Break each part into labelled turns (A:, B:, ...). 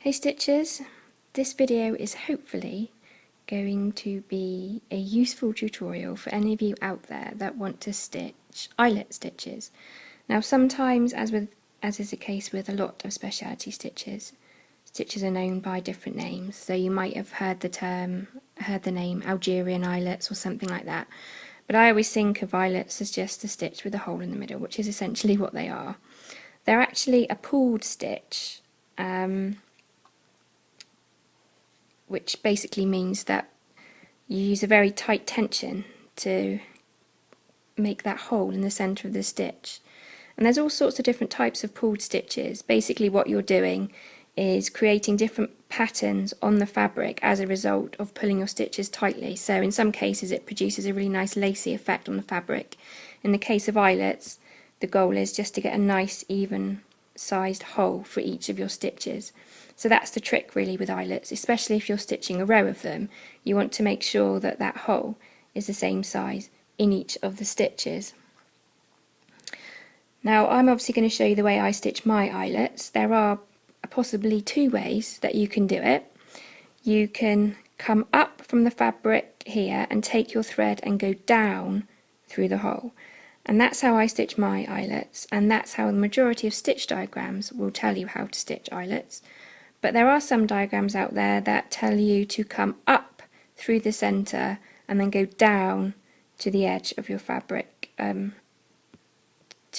A: Hey Stitchers, this video is hopefully going to be a useful tutorial for any of you out there that want to stitch eyelet stitches. Now sometimes, as is the case with a lot of specialty stitches, stitches are known by different names. So you might have heard the name Algerian eyelets or something like that. But I always think of eyelets as just a stitch with a hole in the middle, which is essentially what they are. They're actually a pulled stitch. Which basically means that you use a very tight tension to make that hole in the centre of the stitch. And there's all sorts of different types of pulled stitches. Basically what you're doing is creating different patterns on the fabric as a result of pulling your stitches tightly. So in some cases it produces a really nice lacy effect on the fabric. In the case of eyelets, the goal is just to get a nice even sized hole for each of your stitches. So that's the trick really with eyelets, especially if you're stitching a row of them. You want to make sure that that hole is the same size in each of the stitches. Now I'm obviously going to show you the way I stitch my eyelets. There are possibly two ways that you can do it. You can come up from the fabric here and take your thread and go down through the hole. And that's how I stitch my eyelets, and that's how the majority of stitch diagrams will tell you how to stitch eyelets. But there are some diagrams out there that tell you to come up through the centre and then go down to the edge of your fabric to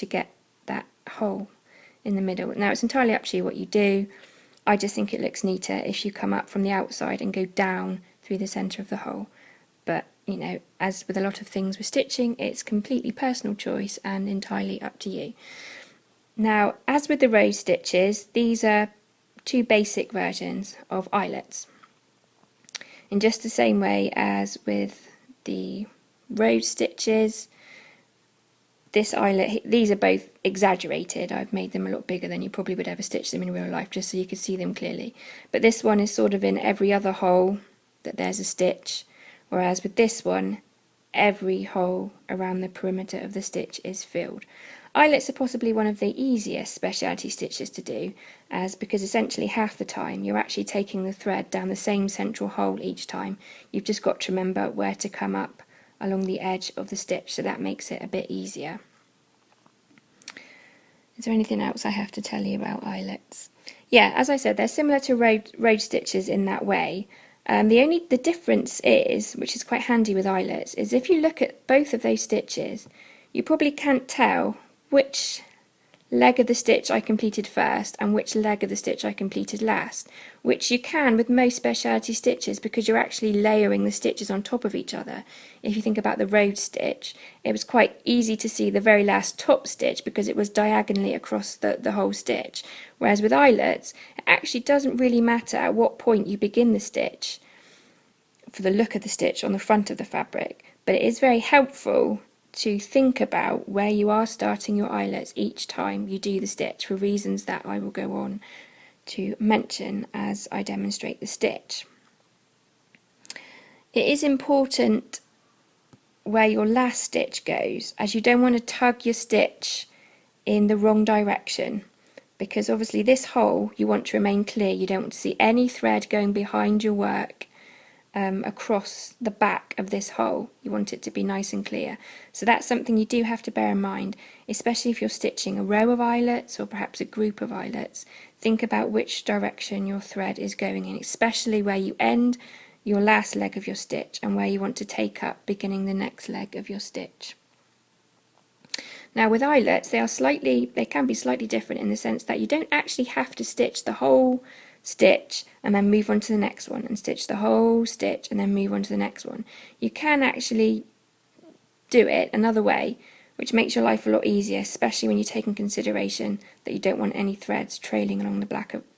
A: get that hole in the middle. Now it's entirely up to you what you do. I just think it looks neater if you come up from the outside and go down through the centre of the hole. But you know, as with a lot of things with stitching, it's completely personal choice and entirely up to you. Now, as with the rose stitches, these are two basic versions of eyelets. In just the same way as with the rose stitches, this eyelet, these are both exaggerated. I've made them a lot bigger than you probably would ever stitch them in real life, just so you could see them clearly. But this one is sort of in every other hole that there's a stitch, whereas with this one, every hole around the perimeter of the stitch is filled. Eyelets are possibly one of the easiest specialty stitches to do, because essentially half the time you're actually taking the thread down the same central hole each time. You've just got to remember where to come up along the edge of the stitch, so that makes it a bit easier. Is there anything else I have to tell you about eyelets? Yeah, as I said, they're similar to road stitches in that way. The difference is, which is quite handy with eyelets, is if you look at both of those stitches, you probably can't tell which leg of the stitch I completed first and which leg of the stitch I completed last, which you can with most specialty stitches because you're actually layering the stitches on top of each other. If you think about the road stitch, it was quite easy to see the very last top stitch because it was diagonally across the whole stitch, whereas with eyelets it actually doesn't really matter at what point you begin the stitch for the look of the stitch on the front of the fabric, but it is very helpful to think about where you are starting your eyelets each time you do the stitch, for reasons that I will go on to mention as I demonstrate the stitch. It is important where your last stitch goes, as you don't want to tug your stitch in the wrong direction, because obviously this hole you want to remain clear. You don't want to see any thread going behind your work across the back of this hole. You want it to be nice and clear. So that's something you do have to bear in mind, especially if you're stitching a row of eyelets or perhaps a group of eyelets. Think about which direction your thread is going in, especially where you end your last leg of your stitch and where you want to take up beginning the next leg of your stitch. Now with eyelets, they can be slightly different in the sense that you don't actually have to stitch the whole stitch and then move on to the next one, and stitch the whole stitch and then move on to the next one. You can actually do it another way, which makes your life a lot easier, especially when you take in consideration that you don't want any threads trailing along the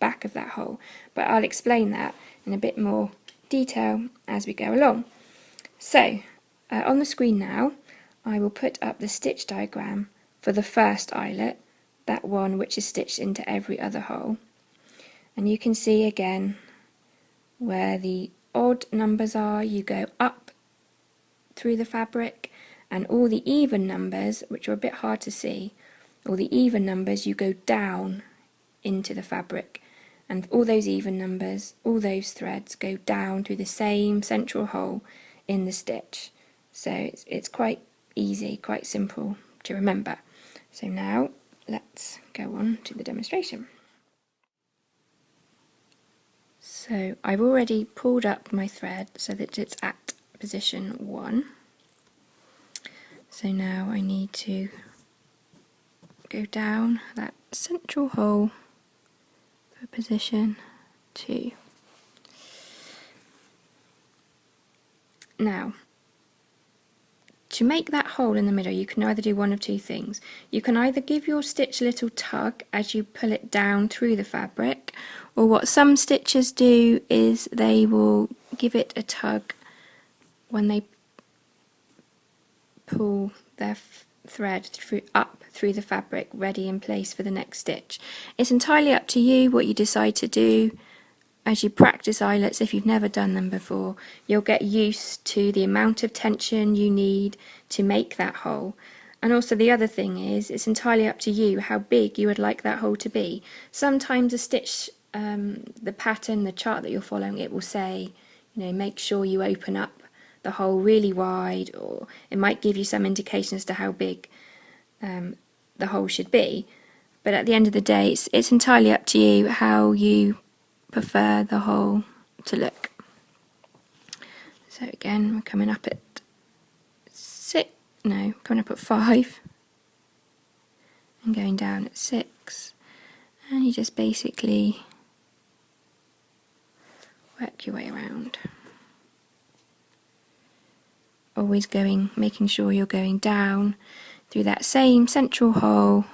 A: back of that hole. But I'll explain that in a bit more detail as we go along. So on the screen now I will put up the stitch diagram for the first eyelet, that one which is stitched into every other hole. And you can see again where the odd numbers are, you go up through the fabric, and all the even numbers, which are a bit hard to see, all the even numbers, you go down into the fabric. and all those even numbers, all those threads go down through the same central hole in the stitch. So it's quite easy, quite simple to remember. So now let's go on to the demonstration. So I've already pulled up my thread so that it's at position 1. So now I need to go down that central hole for position 2. Now, to make that hole in the middle, you can either do one of two things. You can either give your stitch a little tug as you pull it down through the fabric, or what some stitchers do is they will give it a tug when they pull their thread up through the fabric, ready in place for the next stitch. It's entirely up to you what you decide to do. As you practice eyelets, if you've never done them before, you'll get used to the amount of tension you need to make that hole. And also the other thing is, it's entirely up to you how big you would like that hole to be. Sometimes a stitch, the pattern, the chart that you're following, it will say, make sure you open up the hole really wide, or it might give you some indication as to how big the hole should be. But at the end of the day, it's entirely up to you how you prefer the hole to look. So again, we're coming up at 5 and going down at 6, and you just basically work your way around. Always making sure you're going down through that same central hole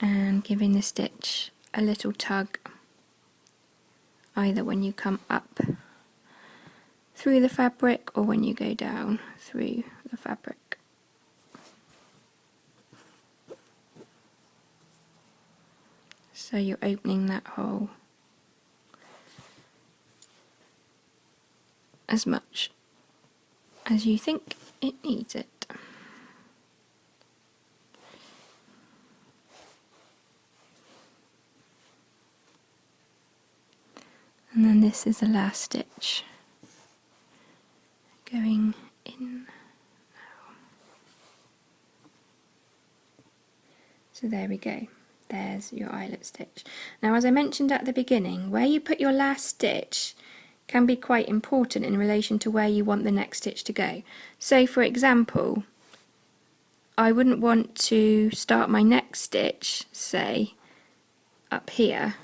A: and giving the stitch a little tug, either when you come up through the fabric or when you go down through the fabric. So you're opening that hole as much as you think it needs it. And then this is the last stitch going in now. So there we go. There's your eyelet stitch. Now, as I mentioned at the beginning, where you put your last stitch can be quite important in relation to where you want the next stitch to go. So for example, I wouldn't want to start my next stitch, say, up here,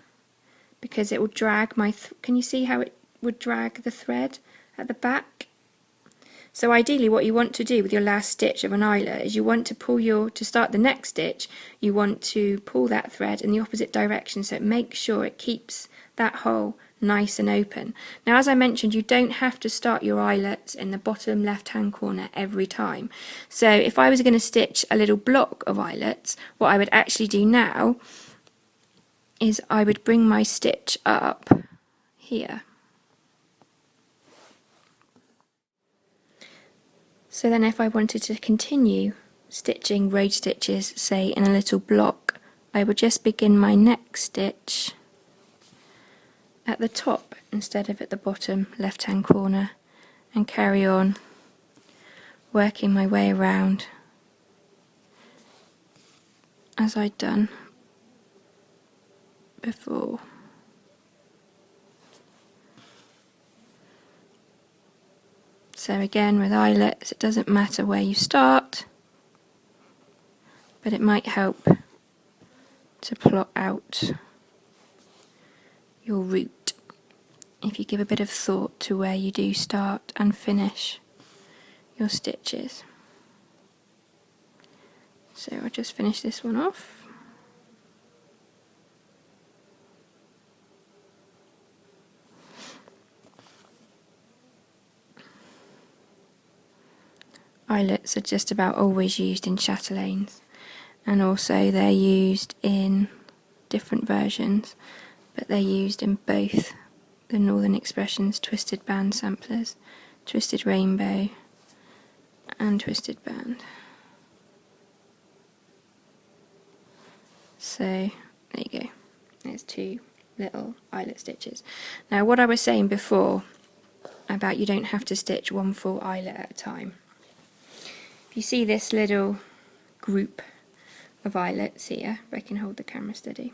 A: because it will drag can you see how it would drag the thread at the back? So ideally what you want to do with your last stitch of an eyelet is you want to start the next stitch, you want to pull that thread in the opposite direction, so it makes sure it keeps that hole nice and open. Now, as I mentioned, you don't have to start your eyelets in the bottom left hand corner every time. So if I was going to stitch a little block of eyelets, what I would actually do now is I would bring my stitch up here. So then if I wanted to continue stitching road stitches, say in a little block, I would just begin my next stitch at the top instead of at the bottom left hand corner and carry on working my way around as I'd done before. So again, with eyelets, it doesn't matter where you start, but it might help to plot out your route if you give a bit of thought to where you do start and finish your stitches. So I'll just finish this one off. Eyelets are just about always used in chatelaines, and also they're used in different versions, but they're used in both the Northern Expressions Twisted Band samplers, Twisted Rainbow and Twisted Band. So There you go. There's 2 little eyelet stitches. Now what I was saying before about you don't have to stitch 1 full eyelet at a time. If you see this little group of eyelets here, if I can hold the camera steady.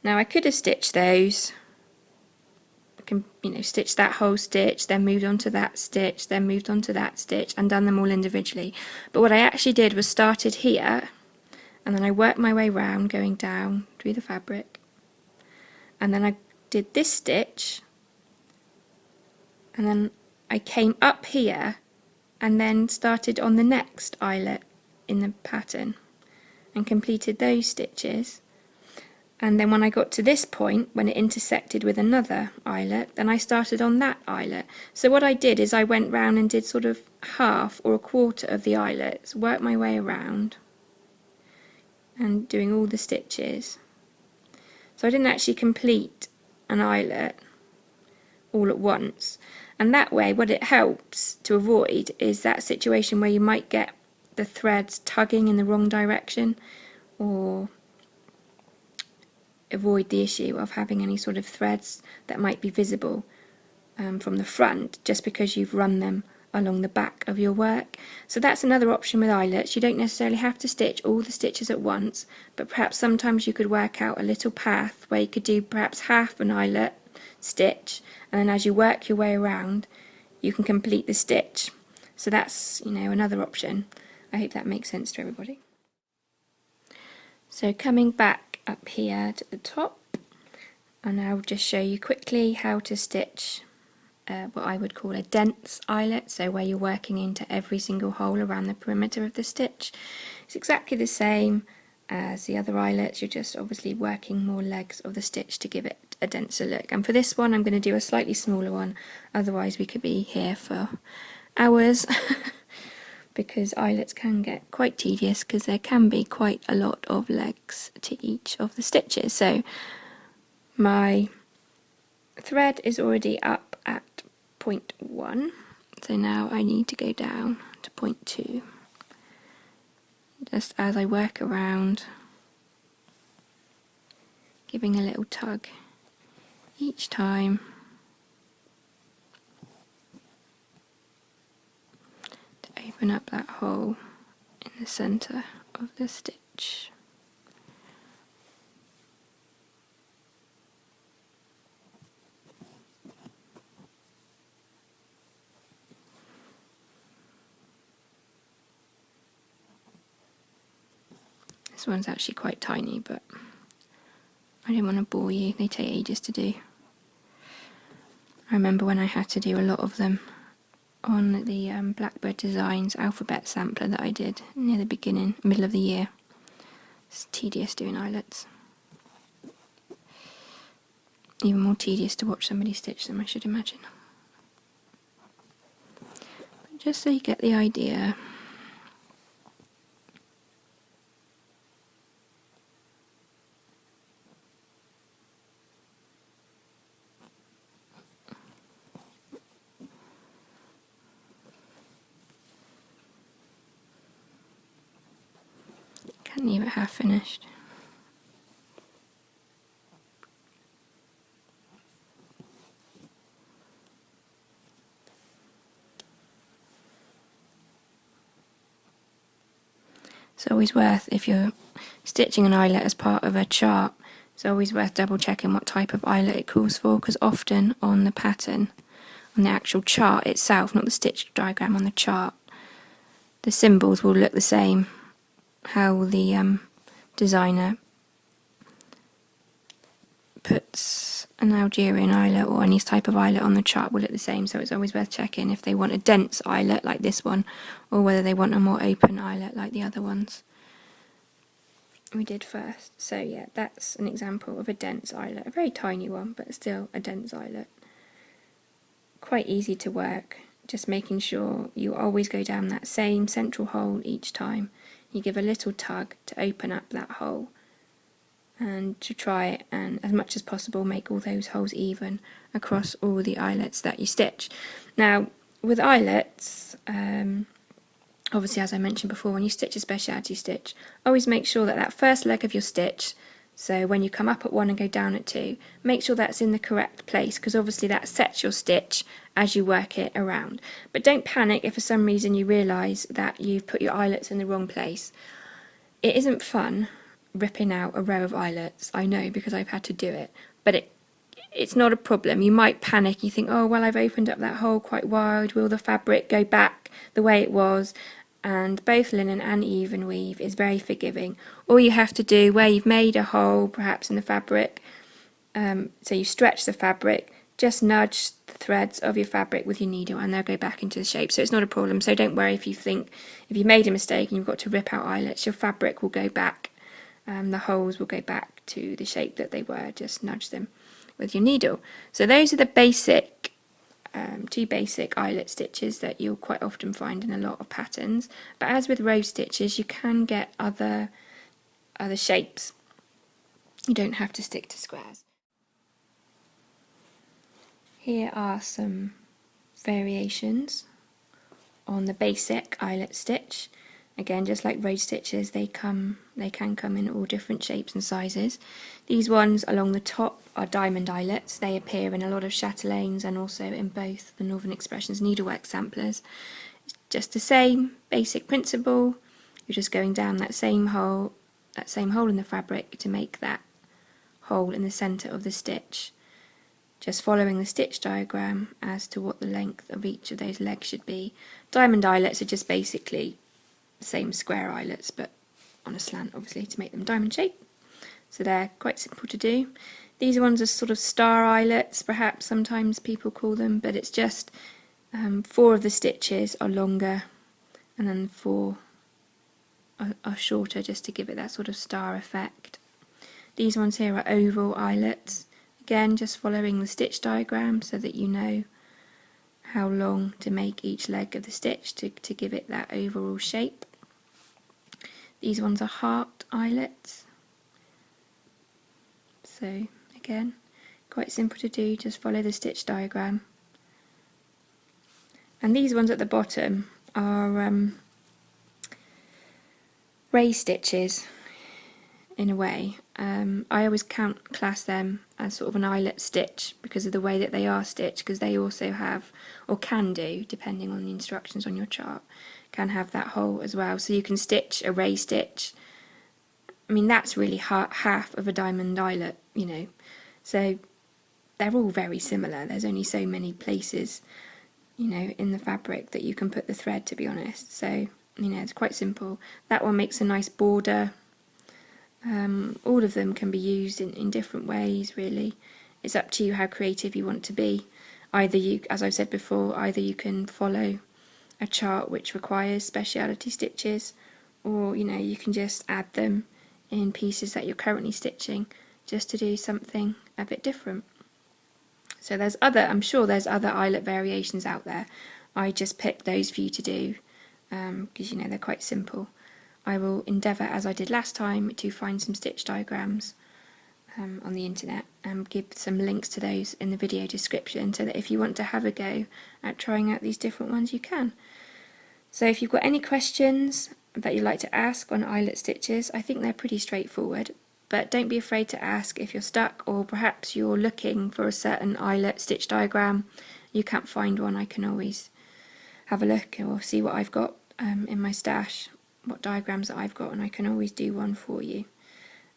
A: Now I could have stitched those, I can, stitch that whole stitch, then moved on to that stitch, then moved on to that stitch, and done them all individually. But what I actually did was started here, and then I worked my way round, going down through the fabric, and then I did this stitch, and then I came up here, and then started on the next eyelet in the pattern, and completed those stitches. And then when I got to this point, when it intersected with another eyelet, then I started on that eyelet. So what I did is I went round and did sort of half or a quarter of the eyelets, worked my way around and doing all the stitches. So I didn't actually complete an eyelet all at once. And that way what it helps to avoid is that situation where you might get the threads tugging in the wrong direction, or avoid the issue of having any sort of threads that might be visible from the front just because you've run them along the back of your work. So that's another option with eyelets. You don't necessarily have to stitch all the stitches at once, but perhaps sometimes you could work out a little path where you could do perhaps half an eyelet stitch, and then as you work your way around you can complete the stitch. So that's another option. I hope that makes sense to everybody. So coming back up here to the top, and I'll just show you quickly how to stitch what I would call a dense eyelet, so where you're working into every single hole around the perimeter of the stitch. It's exactly the same as the other eyelets, you're just obviously working more legs of the stitch to give it a denser look. And for this one I'm going to do a slightly smaller one, otherwise we could be here for hours because eyelets can get quite tedious because there can be quite a lot of legs to each of the stitches. So my thread is already up at point 1, so now I need to go down to point 2. Just as I work around, giving a little tug each time to open up that hole in the centre of the stitch. This one's actually quite tiny, but I didn't want to bore you, they take ages to do. I remember when I had to do a lot of them on the Blackbird Designs alphabet sampler that I did near the middle of the year. It's tedious doing eyelets. Even more tedious to watch somebody stitch them, I should imagine. But just so you get the idea. Can't leave it half finished. It's always worth, if you're stitching an eyelet as part of a chart, it's always worth double checking what type of eyelet it calls for, because often on the pattern, on the actual chart itself, not the stitch diagram, on the chart, the symbols will look the same. How the designer puts an Algerian eyelet or any type of eyelet on the chart will look the same, so it's always worth checking if they want a dense eyelet like this one or whether they want a more open eyelet like the other ones we did first. So yeah, that's an example of a dense eyelet, a very tiny one but still a dense eyelet. Quite easy to work, just making sure you always go down that same central hole each time. You give a little tug to open up that hole and to try and as much as possible make all those holes even across all the eyelets that you stitch. Now with eyelets, obviously as I mentioned before, when you stitch a speciality stitch, always make sure that that first leg of your stitch So when you come up at 1 and go down at 2, make sure that's in the correct place, because obviously that sets your stitch as you work it around. But don't panic if for some reason you realise that you've put your eyelets in the wrong place. It isn't fun ripping out a row of eyelets, I know, because I've had to do it, but it's not a problem. You might panic, you think, oh well, I've opened up that hole quite wide, will the fabric go back the way it was? And both linen and even weave is very forgiving. All you have to do, where you've made a hole perhaps in the fabric, so you stretch the fabric, just nudge the threads of your fabric with your needle and they'll go back into the shape. So it's not a problem. So don't worry if you think, if you made a mistake and you've got to rip out eyelets, your fabric will go back, the holes will go back to the shape that they were. Just nudge them with your needle. So those are the basic, 2 basic eyelet stitches that you'll quite often find in a lot of patterns. But as with rose stitches, you can get other shapes. You don't have to stick to squares. Here are some variations on the basic eyelet stitch. Again, just like rose stitches, they can come in all different shapes and sizes. These ones along the top are diamond eyelets. They appear in a lot of chatelaines and also in both the Northern Expressions needlework samplers. It's just the same basic principle. You're just going down that same hole in the fabric to make that hole in the centre of the stitch. Just following the stitch diagram as to what the length of each of those legs should be. Diamond eyelets are just basically the same square eyelets but on a slant, obviously, to make them diamond shape. So they're quite simple to do. These ones are sort of star eyelets, perhaps sometimes people call them, but it's just 4 of the stitches are longer and then 4 are shorter, just to give it that sort of star effect. These ones here are oval eyelets. Again, just following the stitch diagram so that you know how long to make each leg of the stitch to give it that overall shape. These ones are heart eyelets. So again, quite simple to do, just follow the stitch diagram. And these ones at the bottom are raised stitches in a way. I always class them as sort of an eyelet stitch because of the way that they are stitched, because they also have, or can do, depending on the instructions on your chart, can have that hole as well. So you can stitch a raised stitch. I mean, that's really half of a diamond eyelet, you know. So they're all very similar. There's only so many places, you know, in the fabric that you can put the thread, to be honest. So, you know, it's quite simple. That one makes a nice border. All of them can be used in different ways, really. It's up to you how creative you want to be. Either you, as I've said before, either you can follow a chart which requires speciality stitches, or, you know, you can just add them in pieces that you're currently stitching just to do something a bit different. So there's I'm sure there's other eyelet variations out there. I just picked those for you to do because, you know, they're quite simple. I will endeavour, as I did last time, to find some stitch diagrams on the internet and give some links to those in the video description, so that if you want to have a go at trying out these different ones, you can. So if you've got any questions that you'd like to ask on eyelet stitches, I think they're pretty straightforward, but don't be afraid to ask if you're stuck, or perhaps you're looking for a certain eyelet stitch diagram, you can't find one. I can always have a look or see what I've got in my stash, what diagrams that I've got, and I can always do one for you.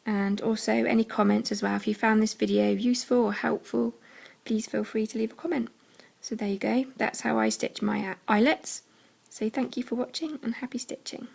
A: And also any comments as well. If you found this video useful or helpful, please feel free to leave a comment. So there you go, that's how I stitch my eyelets. So thank you for watching and happy stitching.